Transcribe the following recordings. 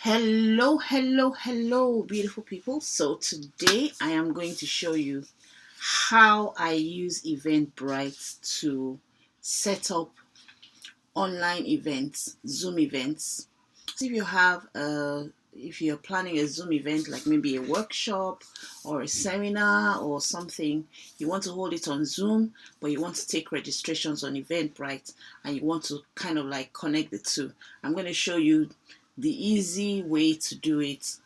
Hello, beautiful people. So today I am going to show you how I use Eventbrite to set up online events, Zoom events. So if you're planning a Zoom event, like maybe a workshop or a seminar or something, you want to hold it on Zoom, but you want to take registrations on Eventbrite and you want to kind of like connect the two. I'm going to show you the easy way to do it,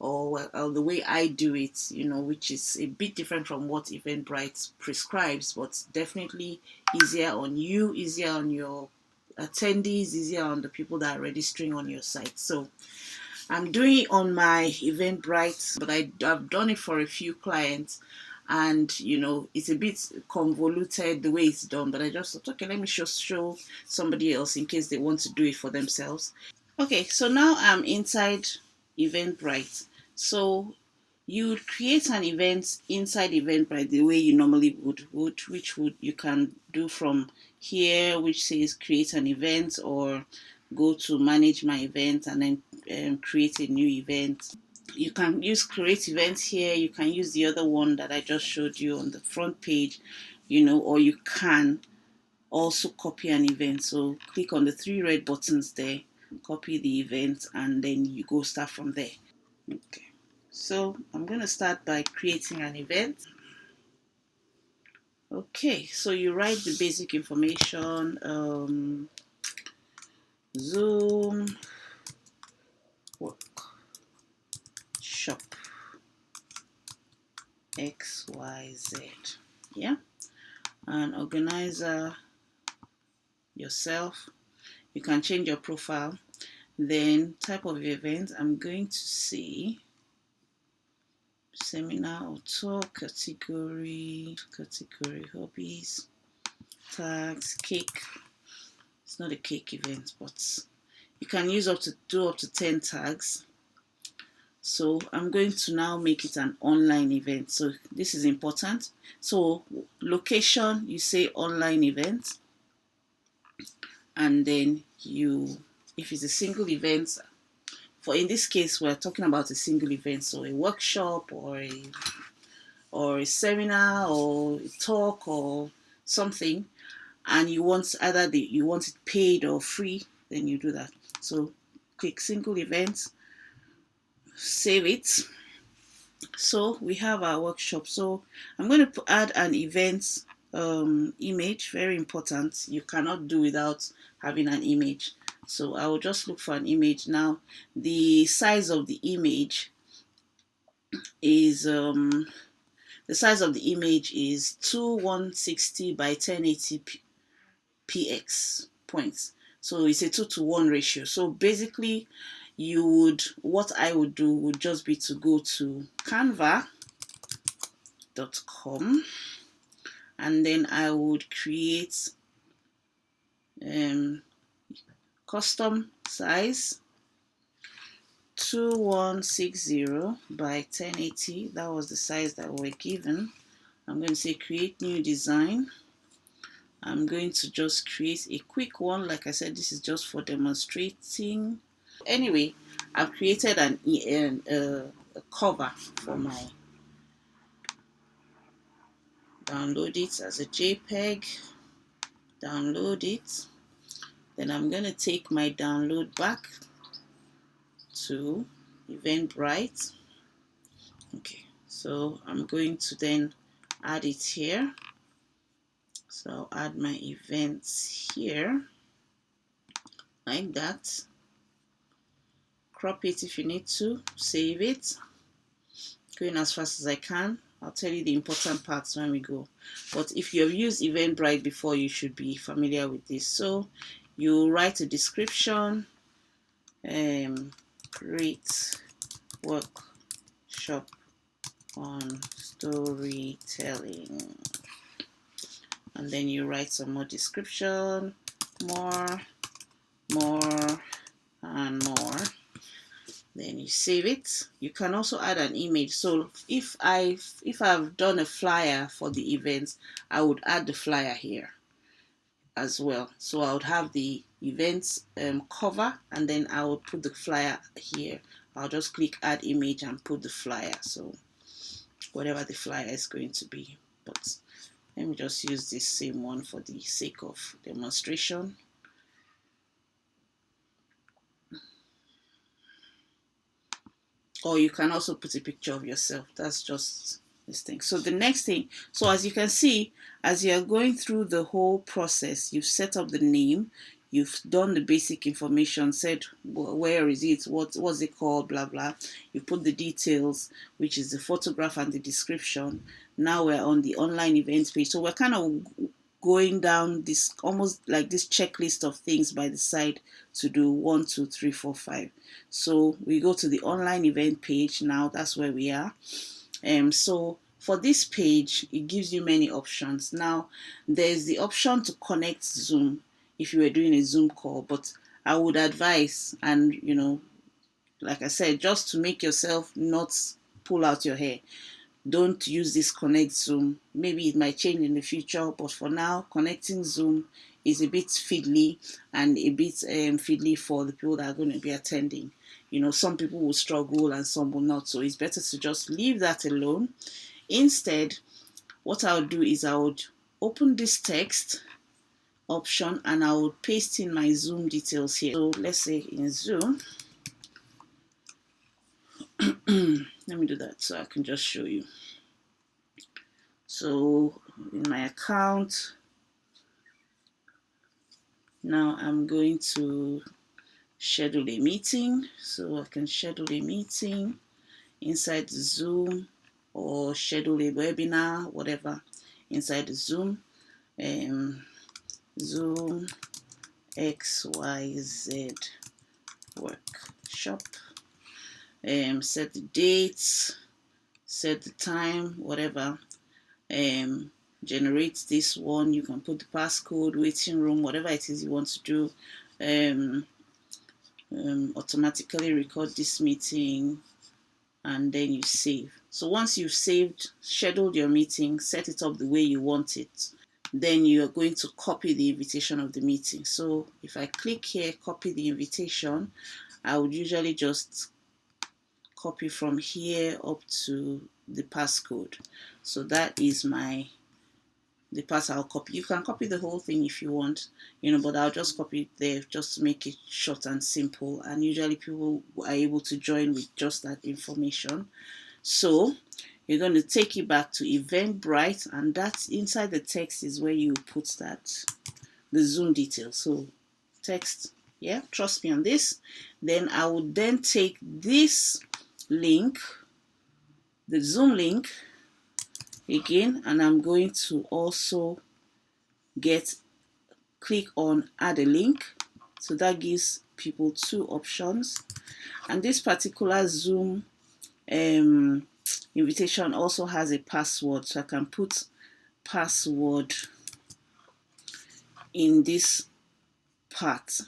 or the way I do it, which is a bit different from what Eventbrite prescribes, but definitely easier on you, easier on your attendees, easier on the people that are registering on your site. So I'm doing it on my Eventbrite, but I've done it for a few clients, and it's a bit convoluted the way it's done, but I just thought, okay, let me show somebody else in case they want to do it for themselves. Okay, so now I'm inside Eventbrite. So you would create an event inside Eventbrite the way you normally would which would you can do from here, which says create an event, or go to manage my event and then create a new event. You can use create events here. You can use the other one that I just showed you on the front page, or you can also copy an event. So click on the three red buttons there, copy the event, and then you go start from there. Okay, so I'm going to start by creating an event. Okay, so you write the basic information, Zoom workshop XYZ, yeah, and organizer yourself. You can change your profile. Then type of event, I'm going to say seminar or talk, category hobbies, tags, cake. It's not a cake event, but you can use up to 10 tags. So I'm going to now make it an online event. So this is important. So location, you say online event, and then if it's a single event, in this case we're talking about a single event, so a workshop or a seminar or a talk or something, and you want it paid or free, then you do that. So click single event, save it. So we have our workshop. So I'm going to add an event image. Very important. You cannot do without having an image. So I will just look for an image. Now the size of the image is 2160 by 1080 px points. So it's a 2:1 ratio. So basically what I would do would just be to go to canva.com, and then I would create custom size 2160 by 1080. That was the size that we were given. I'm going to say create new design. I'm going to just create a quick one. Like I said, this is just for demonstrating. Anyway, I've created a cover for my, download it as a JPEG, download it. Then I'm going to take my download back to Eventbrite. Okay, so I'm going to then add it here. So I'll add my events here, like that. Crop it if you need to, save it. Going as fast as I can. I'll tell you the important parts when we go. But if you have used Eventbrite before, you should be familiar with this. So you write a description, great workshop on storytelling, and then you write some more description, more, and more. Then you save it. You can also add an image. So if I've done a flyer for the event, I would add the flyer here as well. So I would have the events cover, and then I will put the flyer here. I'll just click add image and put the flyer, so whatever the flyer is going to be. But let me just use this same one for the sake of demonstration. Or you can also put a picture of yourself. That's just this thing. So the next thing, so as you can see, as you're going through the whole process, you've set up the name, you've done the basic information, said where is it, what's it called, blah blah. You put the details, which is the photograph and the description. Now we're on the online events page. So we're kind of going down this almost like this checklist of things by the side to do 1, 2, 3, 4, 5. So we go to the online event page now. That's where we are. So for this page, it gives you many options. Now there's the option to connect Zoom if you were doing a Zoom call, but I would advise, and like I said, just to make yourself not pull out your hair, don't use this connect Zoom. Maybe it might change in the future, but for now, connecting Zoom is a bit fiddly, and a bit fiddly for the people that are going to be attending. Some people will struggle and some will not, so it's better to just leave that alone. Instead, what I would do is I would open this text option and I would paste in my Zoom details here. So let's say in Zoom, let me do that so I can just show you. So in my account, now I'm going to schedule a meeting. So I can schedule a meeting inside Zoom or schedule a webinar, whatever, inside the Zoom. Zoom XYZ workshop. Set the dates, set the time, whatever. Generate this one. You can put the passcode, waiting room, whatever it is you want to do. Automatically record this meeting, and then you save. So once you've saved, scheduled your meeting, set it up the way you want it, then you are going to copy the invitation of the meeting. So if I click here, copy the invitation, I would usually just copy from here up to the passcode. So that is the part I'll copy. You can copy the whole thing if you want, but I'll just copy it there just to make it short and simple. And usually people are able to join with just that information. So you're going to take it back to Eventbrite, and that's inside the text is where you put the Zoom details. So text, yeah, trust me on this. Then I would then take this link, the Zoom link again, and I'm going to also click on add a link. So that gives people 2 options. And this particular Zoom invitation also has a password, so I can put password in this part.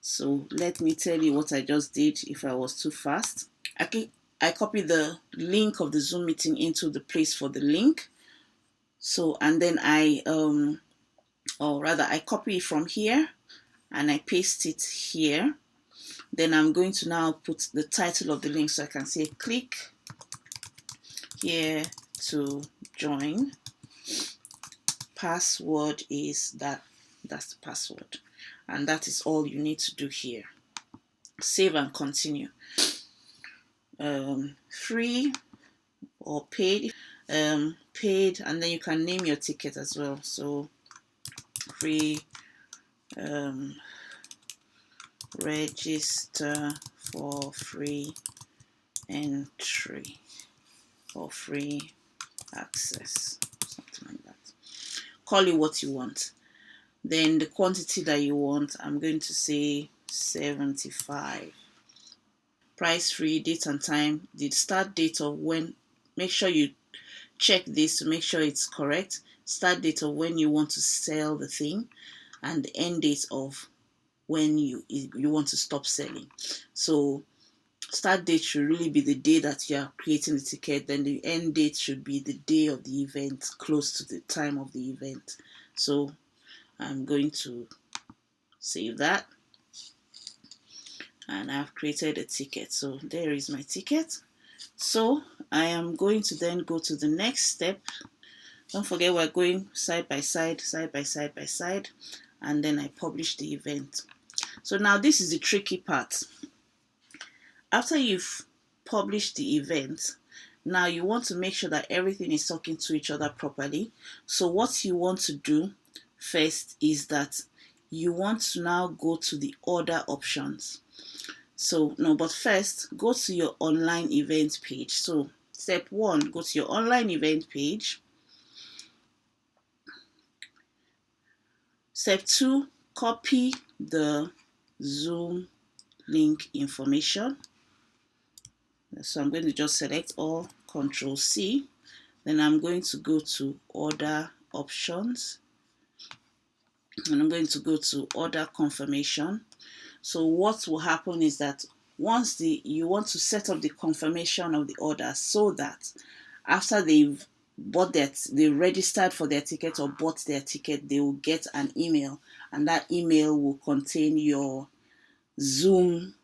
So let me tell you what I just did if I was too fast. I copy the link of the Zoom meeting into the place for the link. So, and then I copy it from here and I paste it here. Then I'm going to now put the title of the link, so I can say click here to join. Password is that's the password, and that is all you need to do here. Save and continue. Free or paid, paid, and then you can name your ticket as well. So free, register for free entry or free access, something like that. Call it what you want. Then the quantity that you want, I'm going to say 75. Price free, date and time, the start date of when, make sure you check this to make sure it's correct. Start date of when you want to sell the thing, and the end date of when you want to stop selling. So start date should really be the day that you are creating the ticket, then the end date should be the day of the event, close to the time of the event. So I'm going to Save that. And I've created a ticket. So there is my ticket. So I am going to then go to the next step. Don't forget we're going side by side, side by side by side, and then I publish the event. So now this is the tricky part. After you've published the event, now you want to make sure that everything is talking to each other properly. So what you want to do first is that you want to now go to the order options. So no, but first go to your online event page. So step 1, go to your online event page. Step 2, copy the Zoom link information. So I'm going to just select all, Control C. Then I'm going to go to order options. And I'm going to go to order confirmation. So what will happen is that once you want to set up the confirmation of the order, so that after they've they registered for their ticket or bought their ticket, they will get an email, and that email will contain your Zoom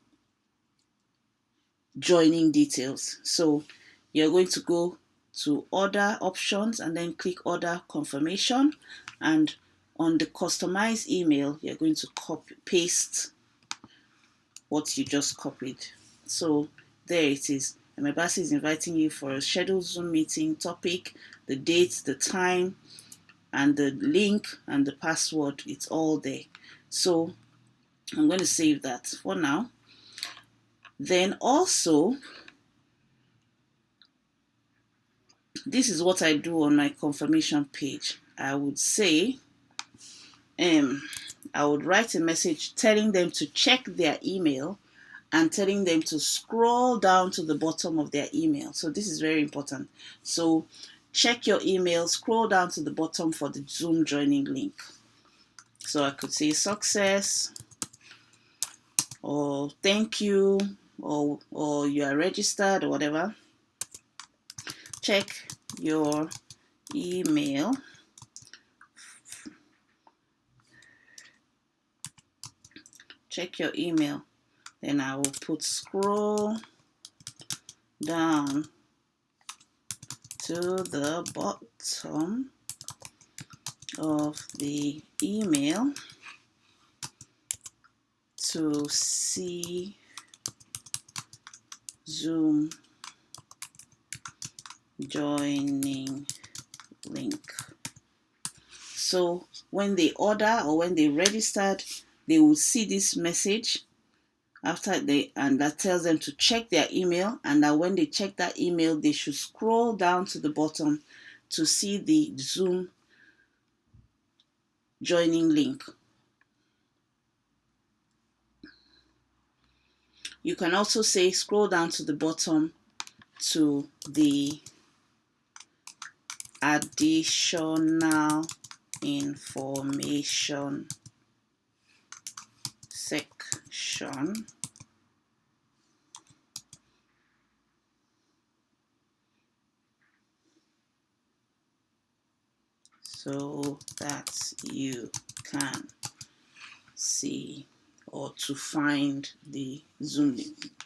joining details. So you're going to go to order options and then click order confirmation, and on the customized email you're going to copy paste what you just copied. So there it is. Emebasi is inviting you for a scheduled Zoom meeting, topic, the date, the time, and the link and the password. It's all there. So I'm going to save that for now. Then also, this is what I do on my confirmation page. I would say, I would write a message telling them to check their email and telling them to scroll down to the bottom of their email. So this is very important. So check your email, scroll down to the bottom for the Zoom joining link. So I could say success, or thank you, or you are registered, or whatever. Check your email. Check your email. Then I will put scroll down to the bottom of the email to see Zoom joining link. So when they order or when they registered, they will see this message and that tells them to check their email, and that when they check that email, they should scroll down to the bottom to see the Zoom joining link. You can also say scroll down to the bottom to the additional information section. So that you can see or to find the Zoom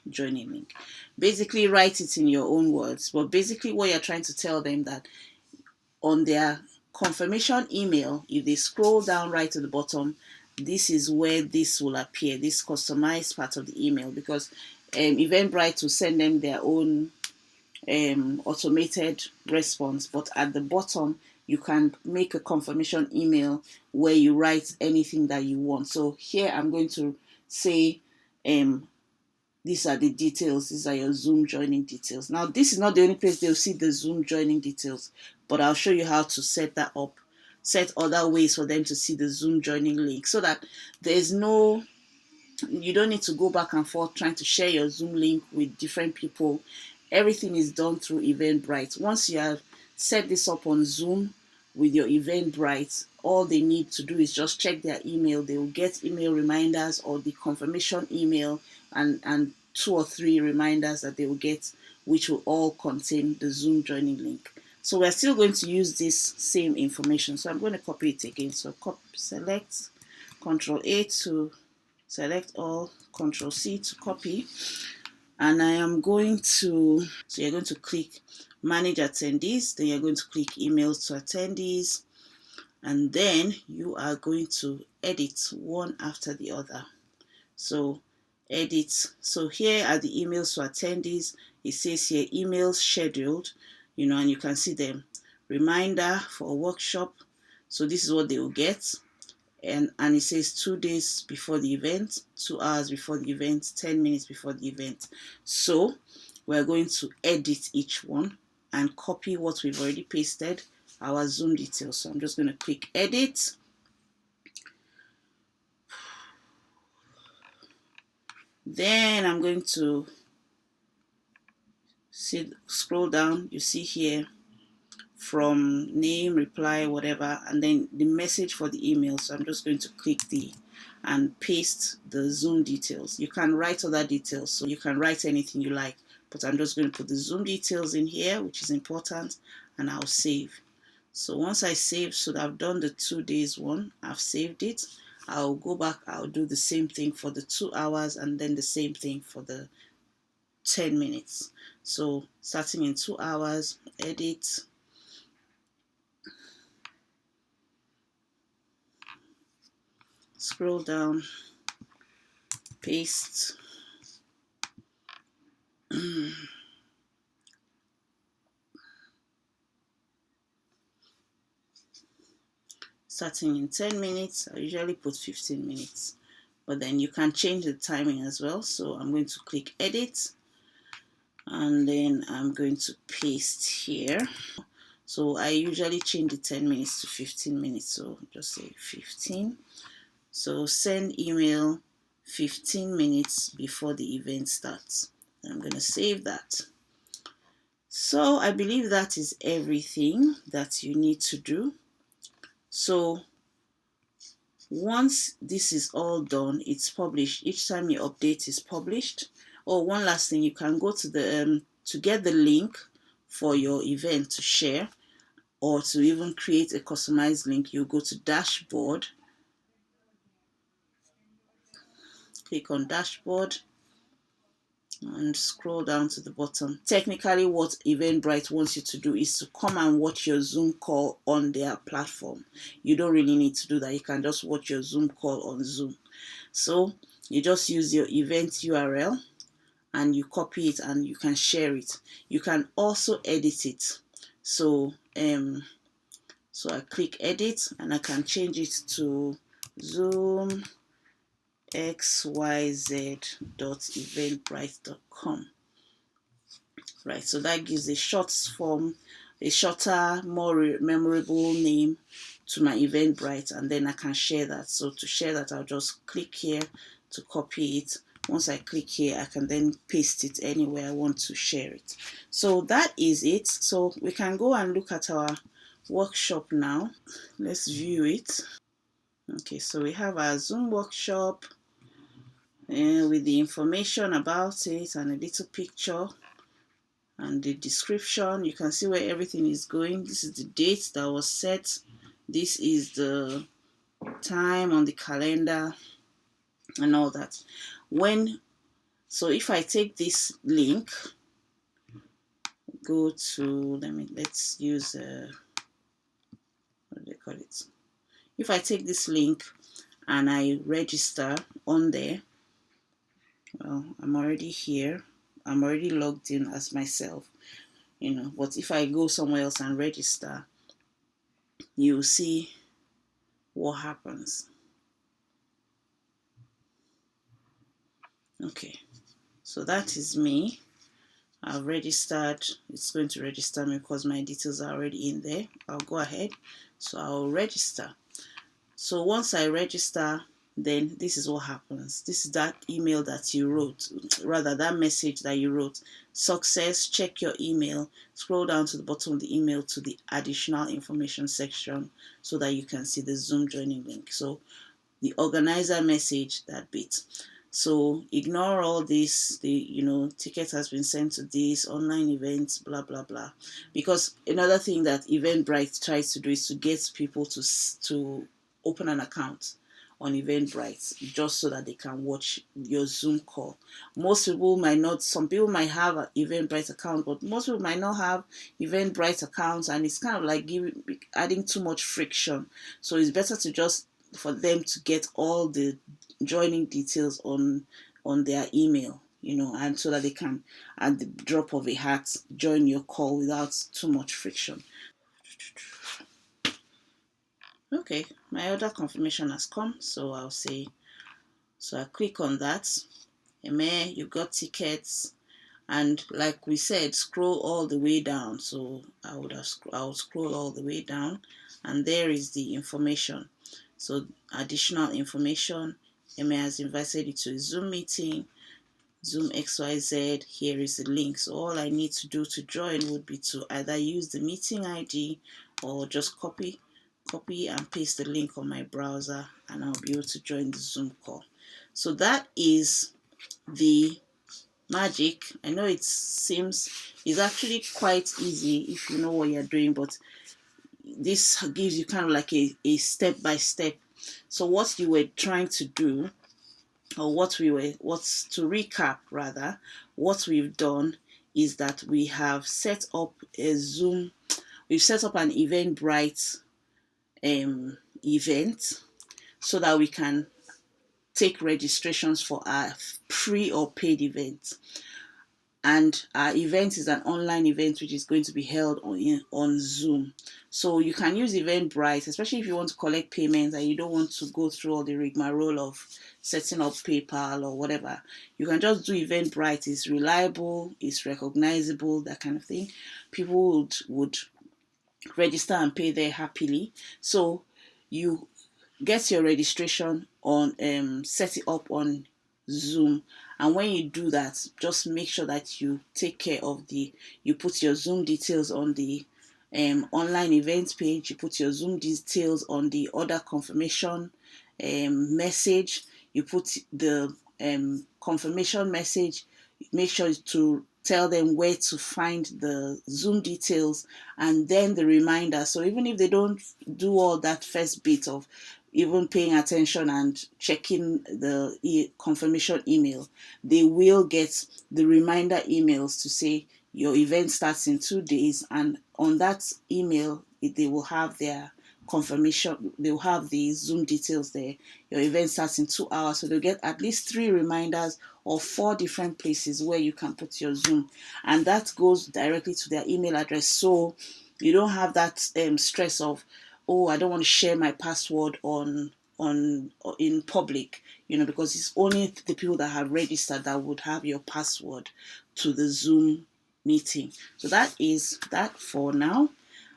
joining link. Basically write it in your own words, but basically what you're trying to tell them that on their confirmation email, if they scroll down right to the bottom, this is where this will appear, this customized part of the email, because Eventbrite will send them their own automated response, but at the bottom you can make a confirmation email where you write anything that you want. So here I'm going to say these are the details, these are your Zoom joining details. Now this is not the only place they'll see the Zoom joining details, but I'll show you how to set that up, set other ways for them to see the Zoom joining link, so that you don't need to go back and forth trying to share your Zoom link with different people. Everything is done through Eventbrite. Once you have set this up on Zoom with your Eventbrite, all they need to do is just check their email. They will get email reminders or the confirmation email, and 2 or 3 reminders that they will get, which will all contain the Zoom joining link. So we're still going to use this same information. So I'm going to copy it again. So select Control A to select all, Control C to copy, and I am going to, so you're going to click manage attendees, then you're going to click emails to attendees, and then you are going to edit one after the other. So edit, so here are the emails to attendees. It says here emails scheduled, and you can see them. Reminder for a workshop, so this is what they will get. And it says 2 days before the event, 2 hours before the event, 10 minutes before the event. So we're going to edit each one and copy what we've already pasted, our Zoom details. So I'm just going to click edit. Then I'm going to scroll down. You see here from name, reply, whatever, and then the message for the email. So I'm just going to click and paste the Zoom details. You can write other details, so you can write anything you like, but I'm just going to put the Zoom details in here, which is important, and I'll save. So once I save, so I've done the 2 days one, I've saved it. I'll go back, I'll do the same thing for the 2 hours, and then the same thing for the 10 minutes. So starting in 2 hours, edit, scroll down, paste, starting in 10 minutes. I usually put 15 minutes, but then you can change the timing as well. So I'm going to click edit, and then I'm going to paste here. So I usually change the 10 minutes to 15 minutes, so just say 15. So send email 15 minutes before the event starts. I'm going to save that. So I believe that is everything that you need to do. So once this is all done, it's published. Each time you update is published. Oh, one last thing, you can go to the to get the link for your event to share, or to even create a customized link. You go to dashboard, click on dashboard, and scroll down to the bottom. Technically, what Eventbrite wants you to do is to come and watch your Zoom call on their platform. You don't really need to do that. You can just watch your Zoom call on Zoom. So you just use your event URL and you copy it and you can share it. You can also edit it. So so I click edit and I can change it to Zoom xyz.eventbrite.com. Right, so that gives a short form, a shorter, more memorable name to my Eventbrite, and then I can share that. So to share that, I'll just click here to copy it. Once I click here, I can then paste it anywhere I want to share it. So that is it. So we can go and look at our workshop now. Let's view it. Okay, so we have our Zoom workshop with the information about it and a little picture and the description. You can see where everything is going. This is the date that was set. This is the time on the calendar and all that. So if I take this link, go to, let's use what do they call it? If I take this link and I register on there, well, I'm already here. I'm already logged in as myself, but if I go somewhere else and register, you'll see what happens. Okay, so that is me. I've registered. It's going to register me because my details are already in there. I'll go ahead. So I'll register. So once I register, then this is what happens. This is that email that you wrote, rather that message that you wrote. Success, check your email. Scroll down to the bottom of the email to the additional information section so that you can see the Zoom joining link. So the organizer message, that bit. So ignore all this, ticket has been sent to this, online events, blah, blah, blah. Because another thing that Eventbrite tries to do is to get people to open an account on Eventbrite just so that they can watch your Zoom call. Most people might not, some people might have an Eventbrite account, but most people might not have Eventbrite accounts, and it's kind of like adding too much friction. So it's better to just for them to get all the joining details on their email, and so that they can, at the drop of a hat, join your call without too much friction. Okay, my order confirmation has come, so I'll say, so I click on that. You've got tickets, and like we said, scroll all the way down. So I'll scroll all the way down, and there is the information. So additional information. Has invited you to a Zoom meeting. Zoom XYZ, here is the link. So all I need to do to join would be to either use the meeting ID or just copy and paste the link on my browser, and I'll be able to join the Zoom call. So that is the magic. I know it seems it's actually quite easy if you know what you're doing, but this gives you kind of like a step by step. So what you were trying to do, or what's to recap rather, what we've done is that we have set up a Zoom, we've set up an Eventbrite event so that we can take registrations for our free or paid events. And our event is an online event which is going to be held on Zoom. So you can use Eventbrite, especially if you want to collect payments and you don't want to go through all the rigmarole of setting up PayPal or whatever. You can just do Eventbrite. It's reliable, it's recognizable, that kind of thing. People would register and pay there happily. So you get your registration on, set it up on Zoom, and when you do that, just make sure that you take care of you put your Zoom details on the online event page, you put your Zoom details on the order confirmation message, you put the confirmation message, make sure to tell them where to find the Zoom details and then the reminder. So even if they don't do all that first bit of even paying attention and checking the confirmation email, they will get the reminder emails to say your event starts in 2 days, and on that email they will have their confirmation, they will have the Zoom details there. Your event starts in 2 hours, so they'll get at least 3 reminders or 4 different places where you can put your Zoom, and that goes directly to their email address. So you don't have that stress of, oh, I don't want to share my password on in public, because it's only the people that have registered that would have your password to the Zoom meeting. So that is that for now,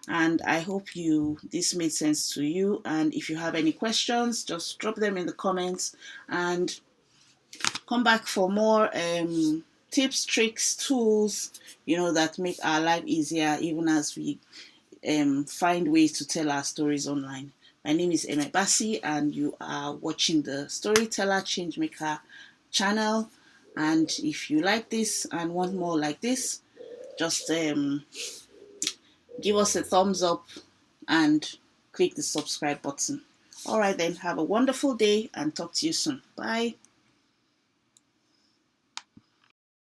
and I hope this made sense to you. And if you have any questions, just drop them in the comments and come back for more tips, tricks, tools, that make our life easier, even as we find ways to tell our stories online. My name is Eme Bassi, and you are watching the Storyteller Changemaker channel. And if you like this and want more like this, just give us a thumbs up and click the subscribe button. All right, then, have a wonderful day and talk to you soon. Bye.